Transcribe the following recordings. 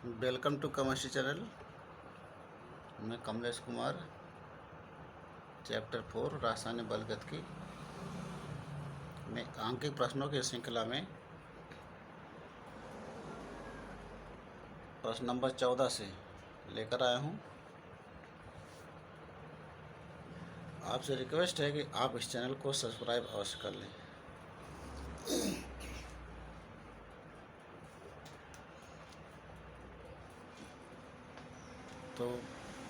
Welcome to chemistry channel. मैं Kamlesh Kumar, chapter 4 रासायनिक बलगतिकी में आंकिक प्रश्नों की श्रृंखला में प्रश्न नंबर 14 से लेकर आया हूं। आपसे रिक्वेस्ट है कि आप इस चैनल को सब्सक्राइब अवश्य कर लें। तो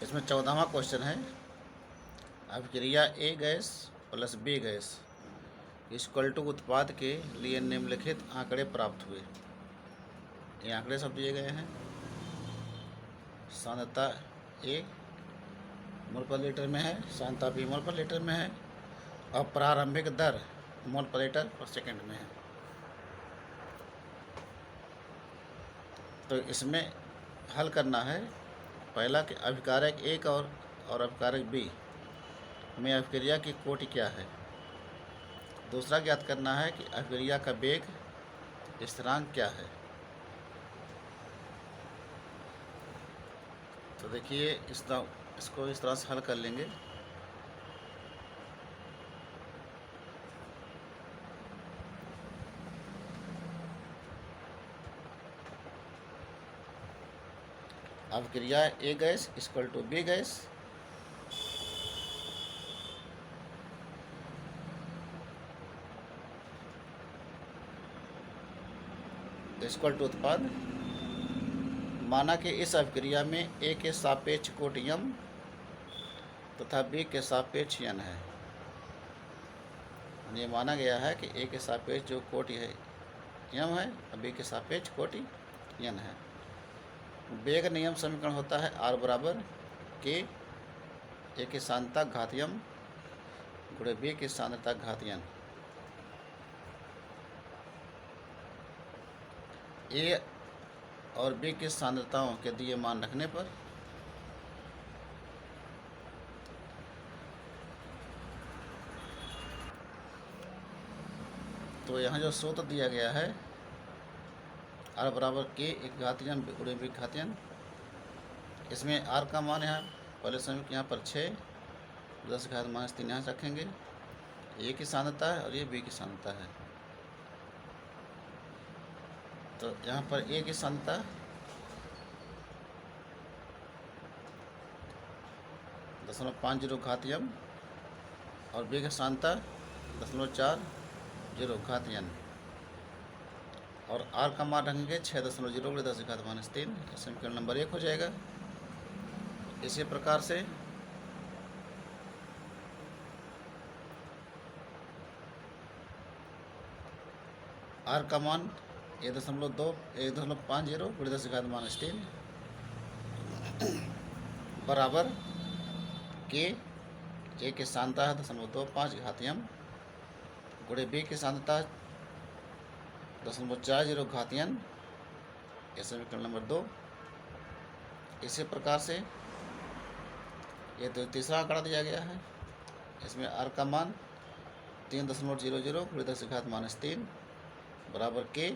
इसमें 14वां क्वेश्चन है, अभिक्रिया A gas plus B gas equal to उत्पाद के लिए निम्नलिखित आंकड़े प्राप्त हुए। ये आंकड़े सब दिए गए हैं। सांद्रता ए मोल पर लीटर में है, सांद्रता बी मोल पर लीटर में है और प्रारंभिक दर मोल पर लीटर पर सेकंड में है। तो इसमें हल करना है। पहला कि अभिकारक ए और अभिकारक बी में अभिक्रिया की कोटि क्या है। दूसरा ज्ञात करना है कि अभिक्रिया का वेग स्थिरांक क्या है। तो देखिए इसको इस तरह से हल कर लेंगे। अभिक्रिया A gas equal to B gas equal to उत्पाद। माना कि इस अभिक्रिया में ए के सापेक्ष कोटि यम तथा बी के सापेक्ष यन है। ये माना गया है कि ए के सापेक्ष जो कोटि है यम है और बी के सापेक्ष कोटि यन है। वेग नियम समीकरण होता है आर बराबर के ए की सांद्रता घात यम गुणे बी की सांद्रता घात यन। ए और बी की सांद्रताओं के दिए मान रखने पर तो यहाँ जो सूत्र दिया गया है आर बराबर के एक घातियन गुणे बी घातियन, इसमें आर का मान यहाँ पहले समीकरण यहाँ पर 6 10 घात -3 यहाँ रखेंगे। ए की सांद्रता है और ये बी की सांद्रता है। तो यहाँ पर ए की सांद्रता 0.50 घातियम और बी की सांद्रता 0.40 घातियन और आर का मान रखेंगे 6.0 × 10⁻³ समीकरण नंबर 1 हो जाएगा। इसी प्रकार से आर का मान 1.50 × 10⁻³ बराबर के ए की सांद्रता है 0.25 घातियम गुणे बी की सांद्रता 0.40 घातियन, यह समीकरण नंबर 2। इसी प्रकार से ये तो तीसरा आंकड़ा दिया गया है। इसमें आर का मान 3.00 × 10⁻³ बराबर के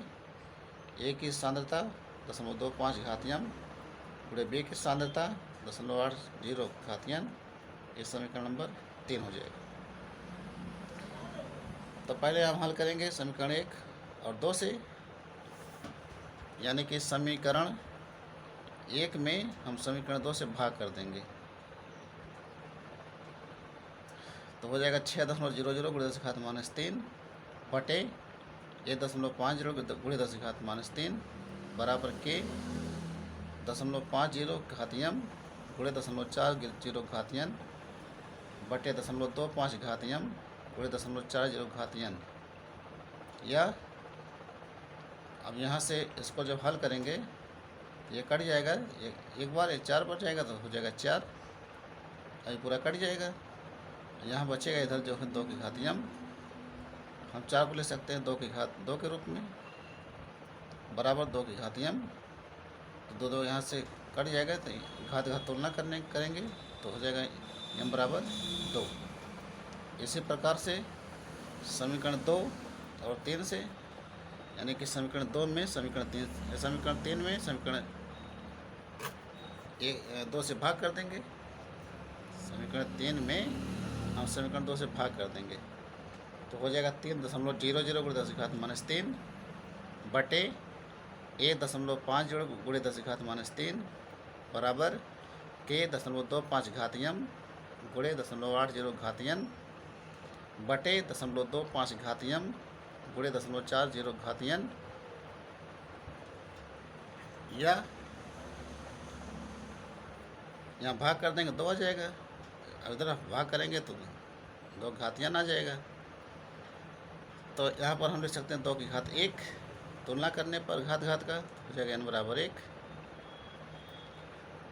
ए की सांद्रता 0.25 घातियम गुणे बी की सांद्रता 0.80 घातियन, ये समीकरण नंबर 3 हो जाएगा। तो पहले हम हल करेंगे समीकरण 1 और 2 से, यानी कि समीकरण 1 में हम समीकरण 2 से भाग कर देंगे। तो हो जाएगा 6.00 × 10⁻³ बटे 1.50 × 10⁻³ बराबर के 0.50 घातियम गुणे 0.40 घातियन बटे 0.25 घातियम गुणे 0.40 घातियन। या अब यहाँ से इसको जब हल करेंगे ये कट जाएगा, एक बार 4 बच जाएगा तो हो जाएगा 4, अभी पूरा कट जाएगा। यहाँ बचेगा इधर जो है 2 की घातियम, हम 4 को ले सकते हैं 2 की घात 2 के रूप में बराबर 2 की घातियम। तो 2 यहाँ से कट जाएगा तो घात तुलना करेंगे तो हो जाएगा यम बराबर 2। इसी प्रकार से समीकरण 2 और 3 से, यानी कि समीकरण 2 में समीकरण 3 में समीकरण 2 से भाग कर देंगे। समीकरण 3 में हम समीकरण 2 से भाग कर देंगे तो हो जाएगा 3.00 गुणे 10⁻³ बटे 1.50 गुणे 10⁻³ बराबर k.25 गुणे 0.80 बटे 0.25 गुणे 0.40 या यहाँ भाग कर देंगे 2 आ जाएगा, इधर भाग करेंगे तो 2 घातियान आ जाएगा। तो यहाँ पर हम लिख सकते हैं 2 की घात 1, तुलना करने पर घात का हो जाएगा n बराबर 1।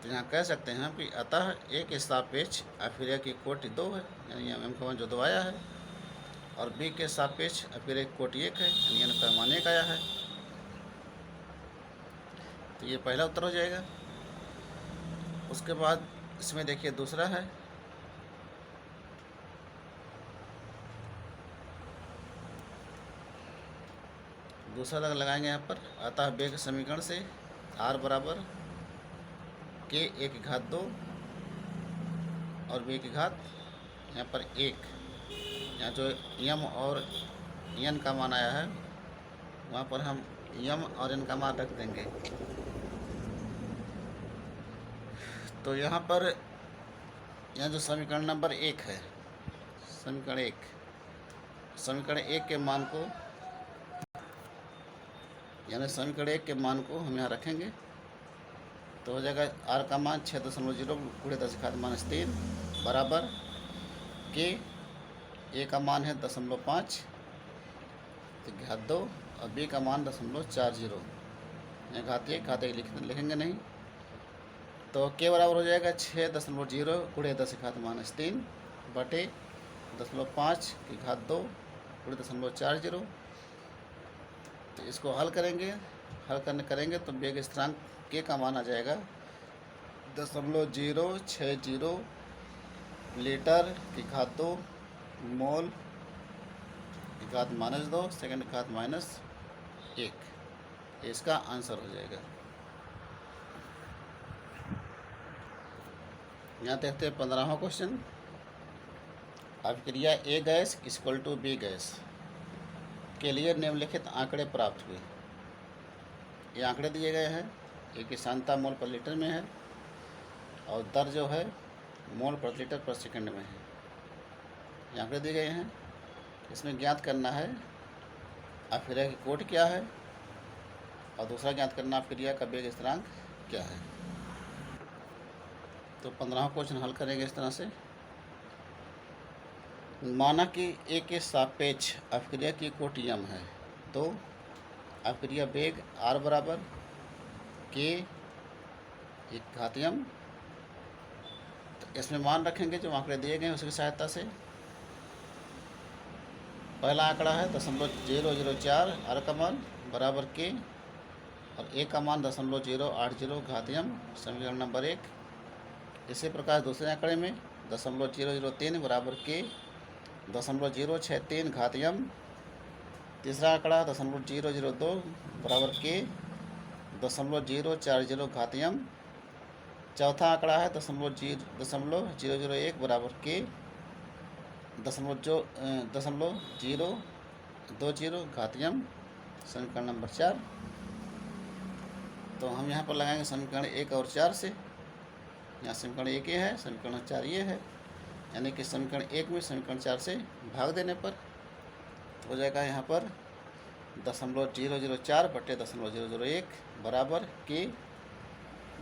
तो यहाँ कह सकते हैं कि अतः a के सापेक्ष अभिक्रिया की कोटि 2 है, यानी m का मान जो 2 आया है, और b के सापेक्ष अभिक्रिया की कोटि 1 है, यानी n का मान 1 आया है। तो ये पहला उत्तर हो जाएगा। उसके बाद इसमें देखिए दूसरा है, दूसरा लगाएंगे यहाँ पर। अतः वेग समीकरण से r बराबर k a की घात 2 और b की घात यहाँ पर 1, यहाँ जो m और n का मान आया है वहाँ पर हम m और n का मान रख देंगे। तो यहाँ पर यहाँ जो समीकरण नंबर 1 है, समीकरण 1 के मान को, यानी समीकरण 1 के मान को हम यहाँ रखेंगे तो हो जाएगा r का मान 6.0 गुणे 10⁻³ बराबर k a का मान है 0.5 तो घात 2 और b का मान 0.40, यहाँ घात 1 लिखेंगे नहीं। तो k बराबर हो जाएगा 6.0 गुणे 10⁻³ बटे 0.5 की घात 2 गुणे 0.40। तो इसको हल करेंगे, करेंगे तो वेग स्थिरांक k का मान आ जाएगा 0.060 लीटर की घात 2 मोल की घात -2 सेकंड की घात -1। इसका आंसर हो जाएगा। यहाँ देखते हैं 15वां क्वेश्चन। अभिक्रिया A गैस = B गैस के लिए निम्नलिखित आंकड़े प्राप्त हुए। ये आंकड़े दिए गए हैं, एक की सांद्रता मोल पर लीटर में है और दर जो है मोल प्रति लीटर पर सेकंड में है। ये आंकड़े दिए गए हैं। इसमें ज्ञात करना है अभिक्रिया की कोटि क्या है और दूसरा ज्ञात करना अभिक्रिया का वेग स्थिरांक क्या है। तो 15वां क्वेश्चन हल करेंगे इस तरह से। माना कि A के सापेक्ष अभिक्रिया की कोटि m है तो अभिक्रिया वेग r बराबर k घात m। तो इसमें मान रखेंगे जो आंकड़े दिए गए हैं उसकी सहायता से। पहला आंकड़ा है 0.004 r का मान बराबर k और a का मान 0.080 घात m, समीकरण नंबर 1। इसी प्रकार दूसरे आंकड़े में 0.003 बराबर k 0.063 घात m। तीसरा आंकड़ा 0.002 बराबर k 0.040 घात m। चौथा आंकड़ा है 0.001 बराबर k 0.020 घात m, समीकरण नंबर 4। तो हम यहाँ पर लगाएंगे समीकरण 1 और 4 से। यहाँ समीकरण 1 ये है, समीकरण 4 ये है, यानी कि समीकरण 1 में समीकरण 4 से भाग देने पर हो जाएगा यहाँ पर 0.004 बटे 0.001 बराबर k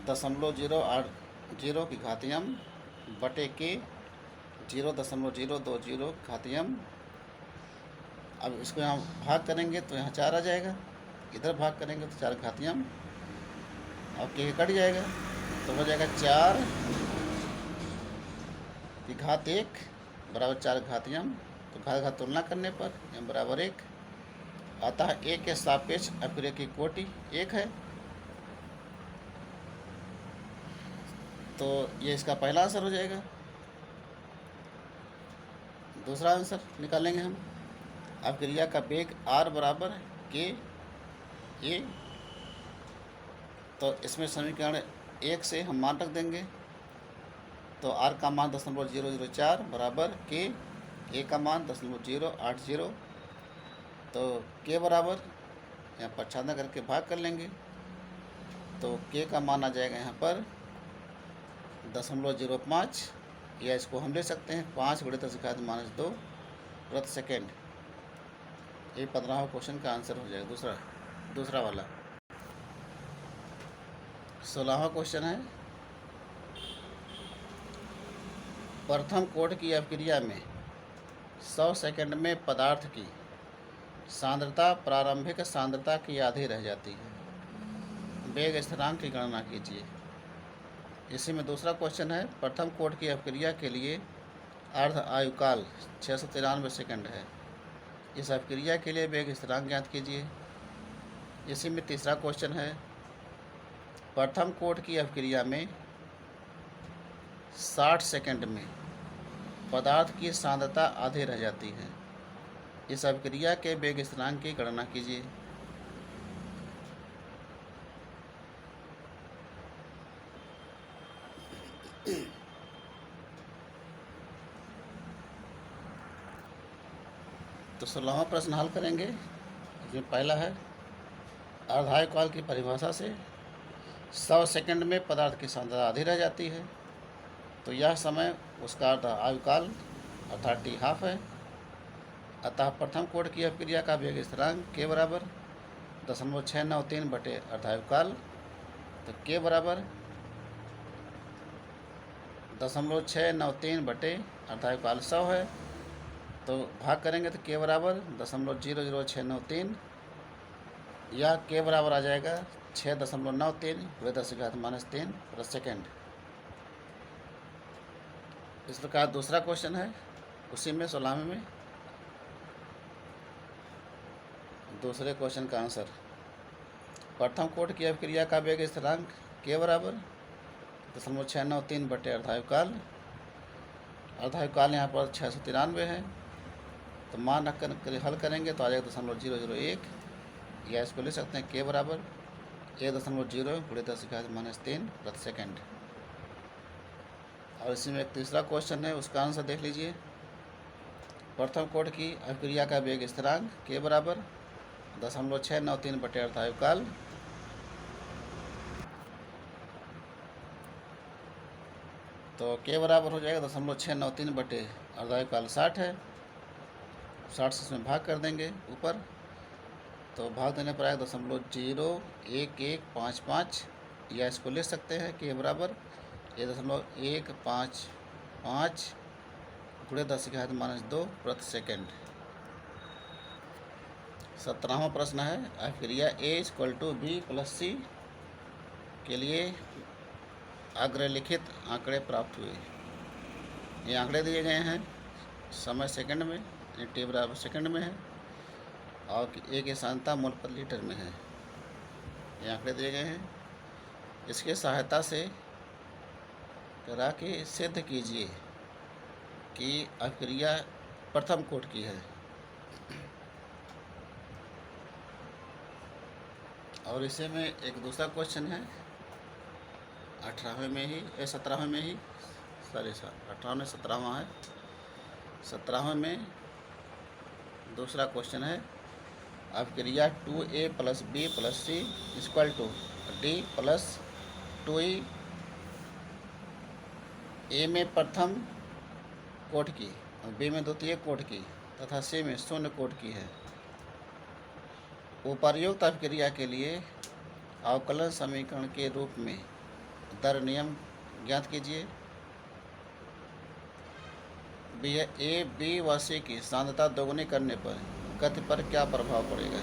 0.080 की घात m बटे k 0.020 घात m। अब इसको यहाँ भाग करेंगे तो यहाँ 4 आ जाएगा, इधर भाग करेंगे तो 4 घात m और k कट जाएगा तो हो जाएगा 4 की घात 1 बराबर 4 घात m। तो घात तुलना करने पर m बराबर 1। अतः A के सापेक्ष अभिक्रिया की कोटि 1 है। तो ये इसका पहला आंसर हो जाएगा। दूसरा आंसर निकालेंगे हम। अभिक्रिया का वेग r बराबर k a। तो इसमें समीकरण 1 से हम मान रख देंगे, तो r का मान 0.004 बराबर k, a का मान 0.080, तो k बराबर यहाँ पर छाना करके भाग कर लेंगे, तो k का मान आ जाएगा यहाँ पर 0.05, या इसको हम ले सकते हैं 5 × 10⁻² प्रति सेकेंड। ये 15वां क्वेश्चन का आंसर हो जाएगा। दूसरा वाला 16वां क्वेश्चन है, प्रथम कोट की अभिक्रिया में 100 सेकंड में पदार्थ की सांद्रता प्रारंभिक सांद्रता की आधी रह जाती है, वेग स्थिरांक की गणना कीजिए। इसी में दूसरा क्वेश्चन है, प्रथम कोट की अभिक्रिया के लिए अर्ध आयुकाल 693 सेकंड है, इस अभिक्रिया के लिए वेग स्थिरांक ज्ञात कीजिए। इसी में तीसरा क्वेश्चन है, प्रथम कोट की अभिक्रिया में 60 सेकंड में पदार्थ की सांद्रता आधी रह जाती है, इस अभिक्रिया के वेग स्थिरांक की गणना कीजिए। तो 16वां प्रश्न हल करेंगे। इसमें पहला है, अर्धायुकाल की परिभाषा से 100 सेकंड में पदार्थ की सांद्रता आधी रह जाती है, तो यह समय उसका अर्धायुकाल अर्थात टी हाफ है। अतः प्रथम कोट की अभिक्रिया का वेग स्थिरांक k बराबर 0.693 बटे अर्धायुकाल, तो k बराबर 0.693 बटे अर्धायुकाल 100 है, तो भाग करेंगे तो k बराबर 0.00693, या k बराबर आ जाएगा 6.93 × 10⁻³ प्रति सेकेंड। इस प्रकार दूसरा क्वेश्चन है, उसी में 16वें में दूसरे क्वेश्चन का आंसर, प्रथम कोट की अभिक्रिया का वेग स्थिरांक k बराबर 0.693 बटे अर्धायुकाल, अर्धायुकाल यहाँ पर 693 है, तो मान रख कर हल करेंगे तो आ जाएगा 0.001, या इसको ले सकते हैं k बराबर 1.0 × 10⁻³ प्रति सेकेंड। और इसी में एक तीसरा क्वेश्चन है, उसका आंसर देख लीजिए। प्रथम कोट की अभिक्रिया का वेग स्थिरांक k बराबर 0.693 बटे अर्धायुकाल, तो k बराबर हो जाएगा 0.693 बटे अर्धायुकाल 60 है, 60 से इसमें भाग कर देंगे ऊपर, तो भाग देने पर आएगा 0.01155, या इसको ले सकते हैं k बराबर 1.155 × 10⁻² प्रति सेकेंड। 17वां प्रश्न है, अभिक्रिया A = B + C के लिए अग्रलिखित आंकड़े प्राप्त हुए। ये आंकड़े दिए गए हैं, समय सेकंड में, t बराबर सेकंड में है, और A की सांद्रता मोल पर लीटर में है। ये आंकड़े दिए गए हैं, इसके सहायता से करा के सिद्ध कीजिए कि अभिक्रिया प्रथम कोट की है। और इसे में एक दूसरा क्वेश्चन है, 18वें में ही 17वें में ही, 18वें 17वां है, 17वें में दूसरा क्वेश्चन है, अभिक्रिया 2A + B + C = D + 2E, A में प्रथम कोट की, B में द्वितीय कोट की तथा C में शून्य कोट की है। उपर्युक्त अभिक्रिया के लिए अवकलन समीकरण के रूप में दर नियम ज्ञात कीजिए। A, B व C की सांद्रता दोगुनी करने पर गति पर क्या प्रभाव पड़ेगा।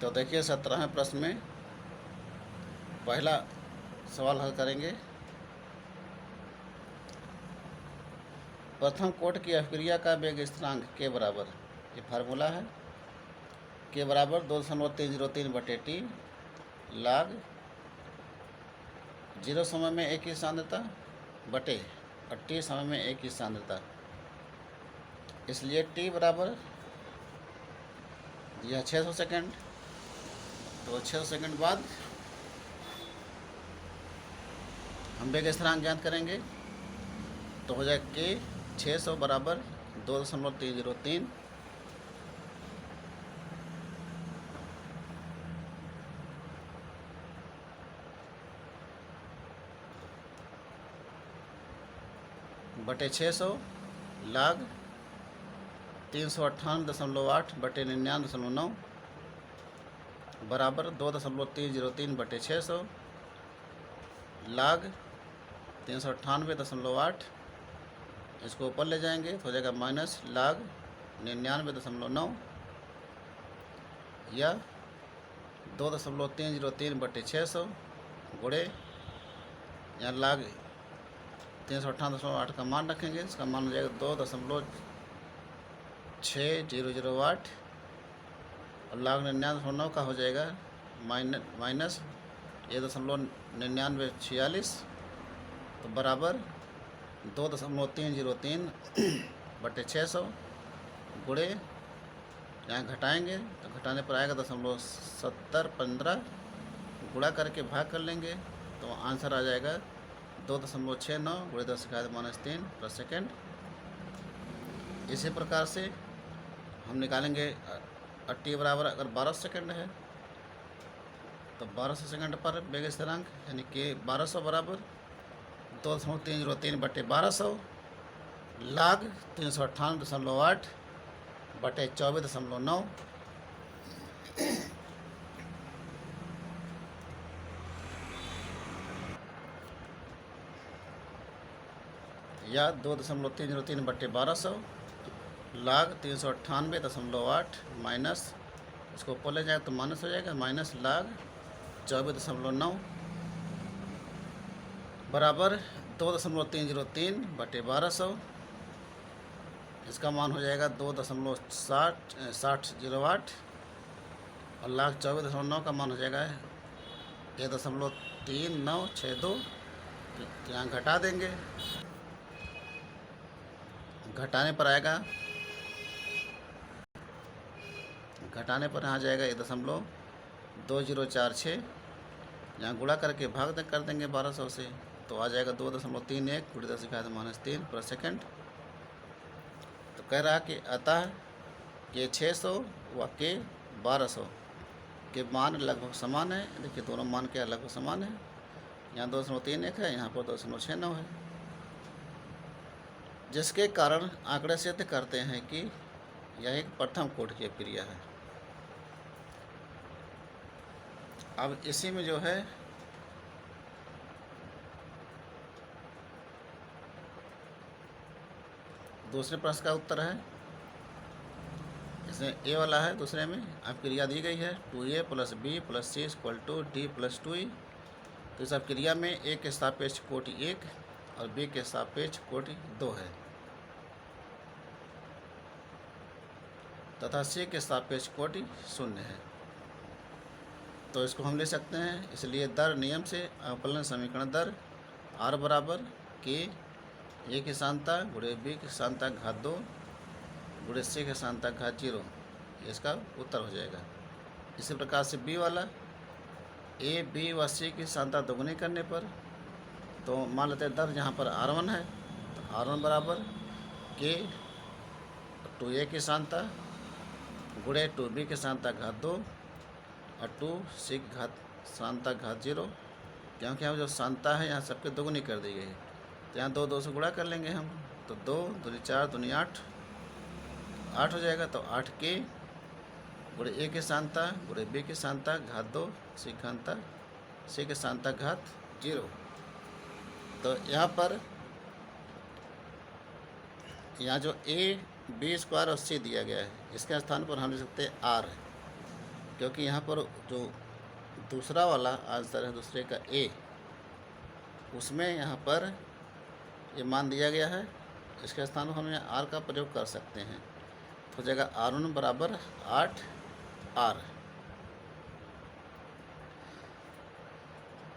तो देखिए 17वें प्रश्न में पहला सवाल हल करेंगे। प्रथम कोट की अभिक्रिया का वेग स्थिरांक k बराबर, ये फार्मूला है, k बराबर 2.303 बटे t log 0 समय में एक ही सांद्रता बटे और t समय में एक ही सांद्रता, इसलिए t बराबर यह 600 सेकंड, तो 6 सेकंड बाद हम वेग स्थिरांक ज्ञात करेंगे। तो हो जाएगा कि 600 बराबर 2.303 बटे 600 लाग 398.8 बटे 99.9 बराबर 2.303 बटे 600 लाग 398.8। इसको ऊपर ले जाएंगे तो हो जाएगा माइनस लाग 99.9 या 2.303 बटे 600 गुणे यहाँ लाग 398.8 का मान रखेंगे। इसका मान हो जाएगा 2.6008 और लाग 99.9 का हो जाएगा माइनस 1.9946 तो बराबर 2.303 बटे 600 गुणे यहाँ घटाएंगे तो घटाने पर आएगा 0.7015 गुणा करके भाग कर लेंगे तो आंसर आ जाएगा 2.69 गुणे 10⁻³ प्रति सेकेंड। इसी प्रकार से हम निकालेंगे t बराबर अगर 12 सेकंड है तो 1200 सेकंड पर वेग स्थिरांक यानी कि 1200 बराबर 2.303 बटे 1200 लाग 398.8 बटे 24.9 या 2.303 बटे 1200 लाग 398.8 माइनस इसको ऊपर ले जाएगा तो माइनस हो जाएगा माइनस लाग 24.9 बराबर 2.303 बटे 1200। इसका मान हो जाएगा 2.6008 और लाग 24.9 का मान हो जाएगा 1.3962। तो यहाँ घटा देंगे, घटाने पर आएगा घटाने पर यहाँ जाएगा 1.2046। यहाँ गुणा करके भाग कर देंगे 1200 से तो आ जाएगा 2.31 गुणे 10⁻³ प्रति सेकंड। तो कह रहा कि अतः के 600 व के 1200 के मान लगभग समान है। देखिए दोनों मान के लगभग समान है। यहाँ 2.31 है, यहाँ पर 2.69 है, जिसके कारण आंकड़े सिद्ध करते हैं कि यह एक प्रथम कोटि की क्रिया है। अब इसी में जो है दूसरे प्रश्न का उत्तर है। इसमें ए वाला है, दूसरे में अब क्रिया दी गई है 2a + b + c = d + 2e। तो इस अब क्रिया में a के सापेक्ष कोटि 1 और b के सापेक्ष कोटि 2 है तथा c के सापेक्ष कोटि 0 है। तो इसको हम ले सकते हैं। इसलिए दर नियम से अवकलन समीकरण दर r बराबर के a की सानता गुणे b की सानता घात 2 गुणे c की सानता घात 0 इसका उत्तर हो जाएगा। इसी प्रकार से b वाला a b व c की सानता दोगुनी करने पर तो मान लेते हैं दर जहाँ पर r1 है तो r1 बराबर के 2a की सानता गुणे 2b की सानता घात 2 और 2c की सानता घात 0। क्योंकि यहाँ जो सानता है यहाँ सबके दोगुनी कर दी गई है तो यहाँ 2 से गुणा कर लेंगे हम तो 2 दूनी 4 दूनी 8 हो जाएगा। तो 8 के गुणे a की सानता गुणे b की सानता घात 2 c की सानता घात 0। तो यहाँ पर यहाँ जो a b स्क्वायर और c दिया गया है इसके स्थान पर हम लिख सकते हैं r, क्योंकि यहाँ पर जो दूसरा वाला आंसर है दूसरे का a उसमें यहाँ पर ये मान दिया गया है। इसके स्थान पर हम यहाँ r का प्रयोग कर सकते हैं तो हो जाएगा r1 बराबर 8r।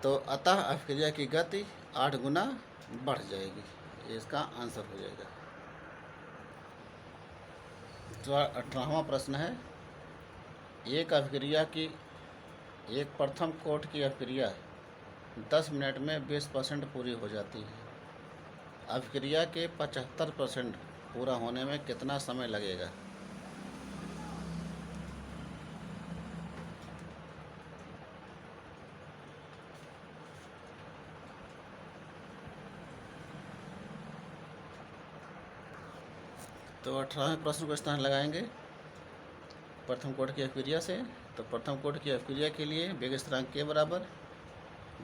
तो अतः अभिक्रिया की गति 8 गुना बढ़ जाएगी, ये इसका आंसर हो जाएगा। तो 18वां प्रश्न है एक अभिक्रिया की एक प्रथम कोट की अभिक्रिया 10 मिनट में 20% पूरी हो जाती है। अभिक्रिया के 75% पूरा होने में कितना समय लगेगा? तो 18वें प्रश्न को स्थान लगाएंगे प्रथम कोट की अभिक्रिया से। तो प्रथम कोट की अभिक्रिया के लिए वेग स्थिरांक के बराबर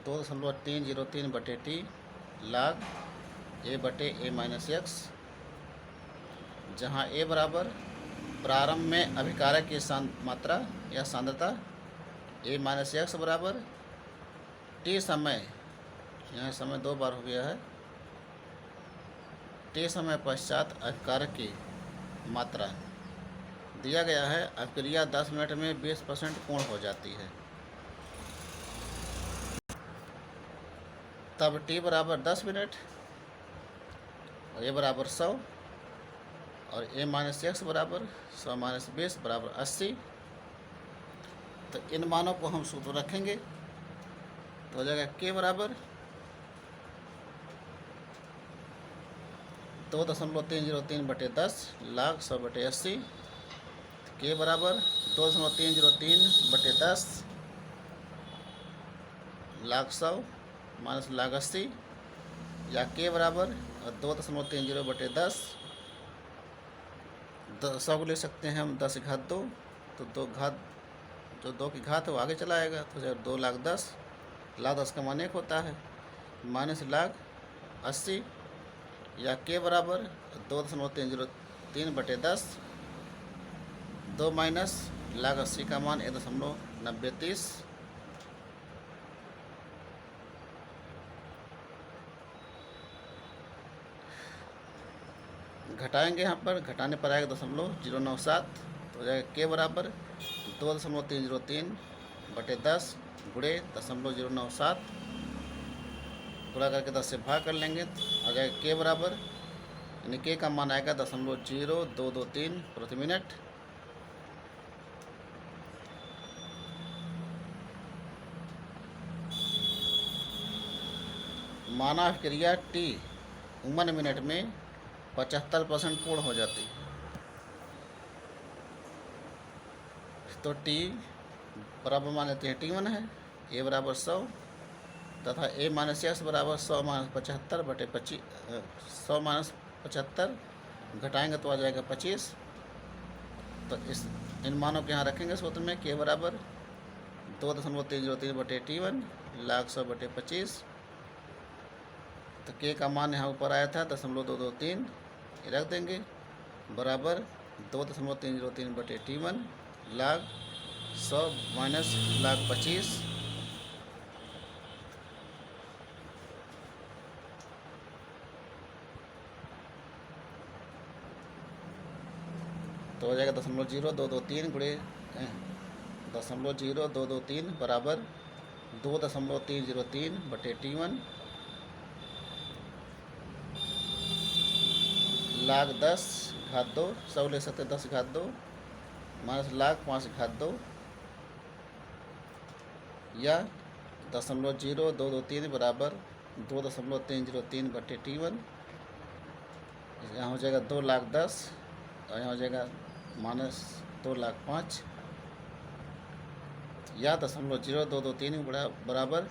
2.303 बटे टी लाग ए बटे ए माइनस एक्स, जहाँ ए बराबर प्रारंभ में अभिकारक की मात्रा या सांद्रता, ए माइनस एक्स बराबर टी समय, यहाँ समय 2 बार हो गया है, टी समय पश्चात अभिकारक की मात्रा दिया गया है। अभिक्रिया 10 मिनट में 20% पूर्ण हो जाती है। तब टी बराबर 10 मिनट और ए बराबर 100 और ए माइनस एक्स बराबर 100 माइनस 20 बराबर 80। तो इन मानों को हम सूत्र रखेंगे तो हो जाएगा के बराबर 2.303 बटे 10 लाख 100 बटे 80। के बराबर 2.303 बटे 10 लाख 100 माइनस लाख 80, या के बराबर 2.30 बटे 10, 100 को ले सकते हैं हम 10 की घात 2, तो 2 घात जो 2 की घात है वो आगे चला आएगा, तो जब 2 लाख 10, लाख 10 का मान 1 होता है, माइनस लाख 80, या के बराबर 2.303 बटे 10, 2 माइनस लाख 80 का मान 1.9030। घटाएंगे, यहाँ पर घटाने पर आएगा 0.097, तो हो जाएगा के बराबर 2.303 बटे 10 गुणे 0.097, गुणा करके 10 से भाग कर लेंगे तो आ जाएगा के बराबर, यानी के का मान आएगा 0.0223 प्रति मिनट। माना अभिक्रिया टी 51 मिनट में 75% पूर्ण हो जाती है। तो टी बराबर मान लेते हैं T1 है, ए बराबर 100 तथा ए माइनस एक्स बराबर 100 माइनस 75 बटे 100 माइनस 75, घटाएंगे तो आ जाएगा 25। तो इन मानों के यहाँ रखेंगे सूत्र में के बराबर 2.303 बटे T1 लाख 100 बटे 25। तो के का मान यहाँ ऊपर आया था 0.223, रख देंगे बराबर 2.303 बटे T1 लाख 100 माइनस लाख 25। तो हो जाएगा 0.0223 गुणे 0.0223 बराबर 2.303 बटे T1 लाख 10 घात 2, 100 ले सकते 10 घात 2 माइनस लाख 5 घात 2, या 0.0223 बराबर 2.303 बटे T1, यहाँ हो जाएगा 2 लाख 10 और यहाँ हो जाएगा माइनस 2 लाख 5, या 0.0223 बराबर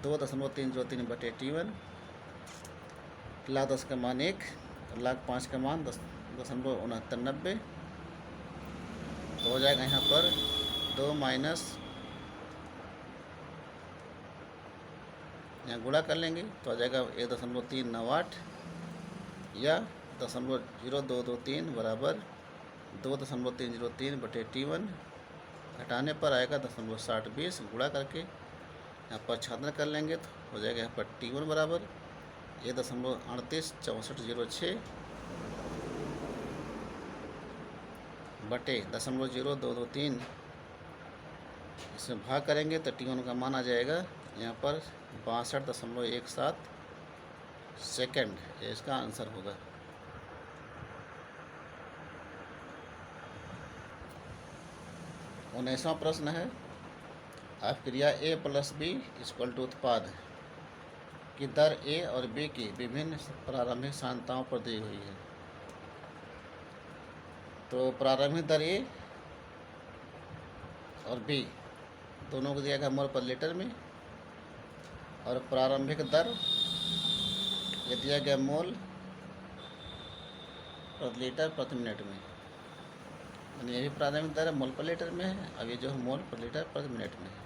2.303 बटे T1, लाख 10 का मान 1, लाख 5 का मान 10.6990। तो हो जाएगा यहाँ पर 2 माइनस, यहाँ गुणा कर लेंगे तो आ जाएगा 1.398, या 0.0223 बराबर 2.303 बटे T1, घटाने पर आएगा 0.6020, गुणा करके यहाँ पर छात्र कर लेंगे तो हो जाएगा यहाँ पर T1 बराबर 1.386406 बटे 0.0223, इसमें भाग करेंगे तो T1 का मान आ जाएगा यहाँ पर 62.17 सेकेंड, ये इसका आंसर होगा। 19वां प्रश्न है, अभिक्रिया ए प्लस बी इक्वल टू उत्पाद की दर ए और बी की विभिन्न प्रारंभिक सांद्रताओं पर दी हुई है। तो प्रारंभिक दर ए और बी दोनों को दिया गया मोल पर लीटर में, और प्रारंभिक दर ये दिया गया मोल प्रति लीटर प्रति मिनट में। यानी ये भी प्रारंभिक दर मोल पर लीटर में है, अब ये जो है मोल पर लीटर प्रति मिनट में है।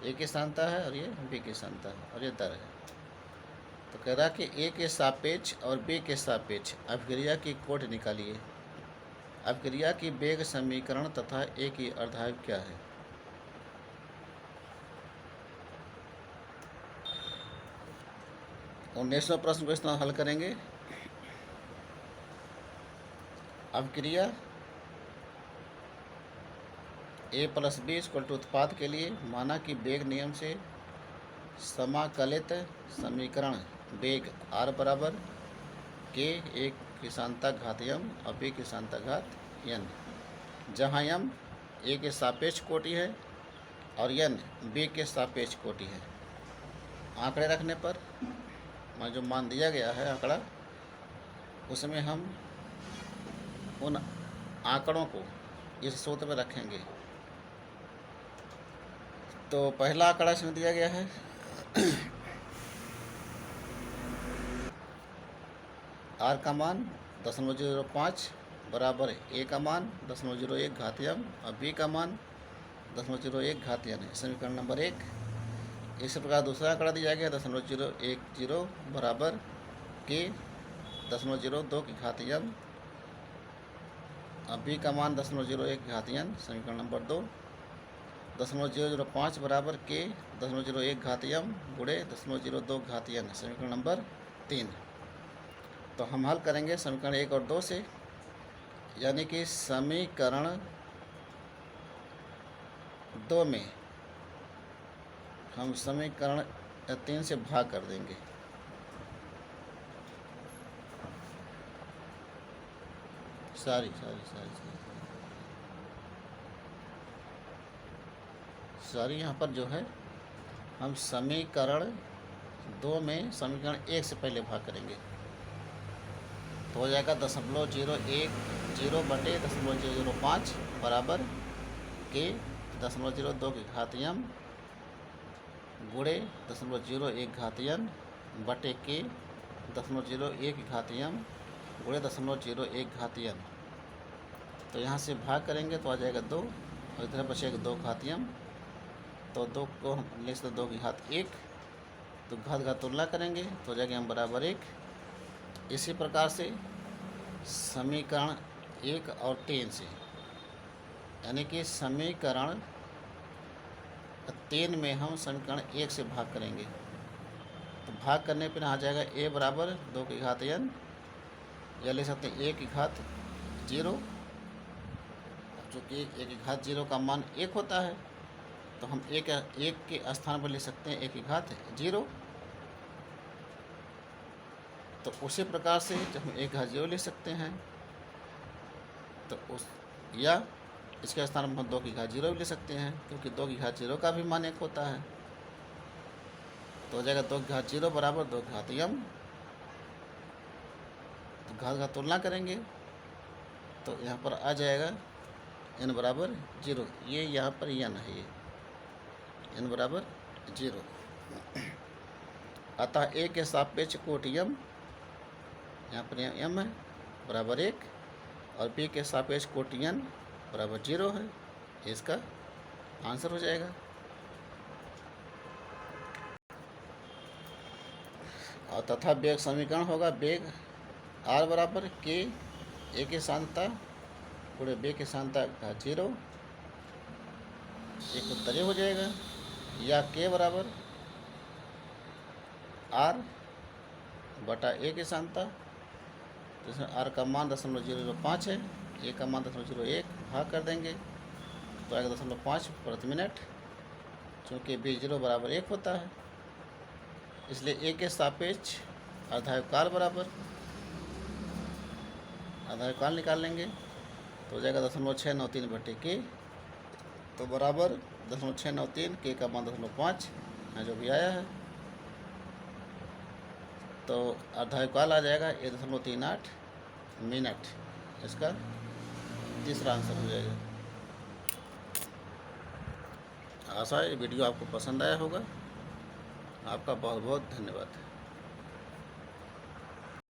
ए की सांद्रता है और ये बी की सांद्रता है और ये दर है। तो कह रहा कि ए के सापेक्ष और बी के सापेक्ष अभिक्रिया की कोट निकालिए। अभिक्रिया की वेग समीकरण तथा ए की अर्धायु क्या है। 19वां प्रश्न को इस तरह हल करेंगे। अभिक्रिया ए प्लस बी इक्वल टू उत्पाद के लिए माना कि वेग नियम से समाकलित समीकरण वेग r बराबर के ए की सांद्रता घात m और बी की सांद्रता घात n, जहाँ m ए के सापेक्ष कोटि है और n बी के सापेक्ष कोटि है। आंकड़े रखने पर जो मान दिया गया है आंकड़ा, उसमें हम उन आंकड़ों को इस सूत्र में रखेंगे। तो पहला आंकड़ा इसमें दिया गया है r का मान 0.05 बराबर a का मान 0.01 घात m और b का मान 0.01 घात n है। समीकरण नंबर 1। इसी प्रकार दूसरा आंकड़ा दिया गया 0.010 बराबर के 0.02 की घात m और b का मान 0.01 घात n। समीकरण नंबर 2। 0.005 बराबर के 0.01 घात m गुणे 0.02 घात n। समीकरण नंबर 3। तो हम हल करेंगे समीकरण 1 और 2 से, यानी कि समीकरण 2 में हम समीकरण 3 से भाग कर देंगे। सारी यहाँ पर जो है हम समीकरण 2 में समीकरण 1 से पहले भाग करेंगे तो हो जाएगा 0.010 बटे 0.005 बराबर के 0.02 की घात m गुणे 0.01 घात n बटे के 0.01 घात m गुणे 0.01 घात n। तो यहाँ से भाग करेंगे तो आ जाएगा 2 और इधर बचेगा 2 घात m। तो 2 को हम ले सकते 2 की घात 1, तो घात तुलना करेंगे तो हो जाएगा m बराबर 1। इसी प्रकार से समीकरण 1 और 3 से, यानी कि समीकरण 3 में हम समीकरण 1 से भाग करेंगे तो भाग करने पर आ जाएगा a बराबर 2 की घात n, या ले सकते हैं a की घात 0, चूँकि a की घात 0 का मान 1 होता है तो हम एक के स्थान पर ले सकते हैं a की घात 0। तो उसी प्रकार से जब हम 1 घात 0 ले सकते हैं तो उस या इसके स्थान पर हम 2 की घात 0 भी ले सकते हैं, क्योंकि 2 की घात 0 का भी मान 1 होता है। तो हो जाएगा 2 की घात 0 बराबर 2 की घात m। तो घात का तुलना करेंगे तो यहाँ पर आ जाएगा n बराबर 0। ये यहाँ पर n है, ये n बराबर 0। अतः a के सापेक्ष कोटि m, यहाँ पर m है बराबर 1, और b के सापेक्ष कोटि n बराबर 0 है। इसका आंसर हो जाएगा। और तथा वेग समीकरण होगा वेग r बराबर के a की सांद्रता गुणे b की सांद्रता घात 0, एक उत्तरीय हो जाएगा, या k बराबर r बटा a की सांद्रता, जिसमें r का मान 0.05 है, a का मान 0.01, भाग कर देंगे तो आएगा 0.5 प्रति मिनट। चूँकि b0 बराबर 1 होता है इसलिए a के सापेक्ष अर्धायु काल बराबर अर्धायु काल निकाल लेंगे तो हो जाएगा 0.693 बटे के, तो बराबर .693, के का मान 0.5 यहाँ जो भी आया है। तो अर्धकाल आ जाएगा 1.38 मिनट, इसका तीसरा आंसर हो जाएगा। आशा है ये वीडियो आपको पसंद आया होगा। आपका बहुत बहुत धन्यवाद।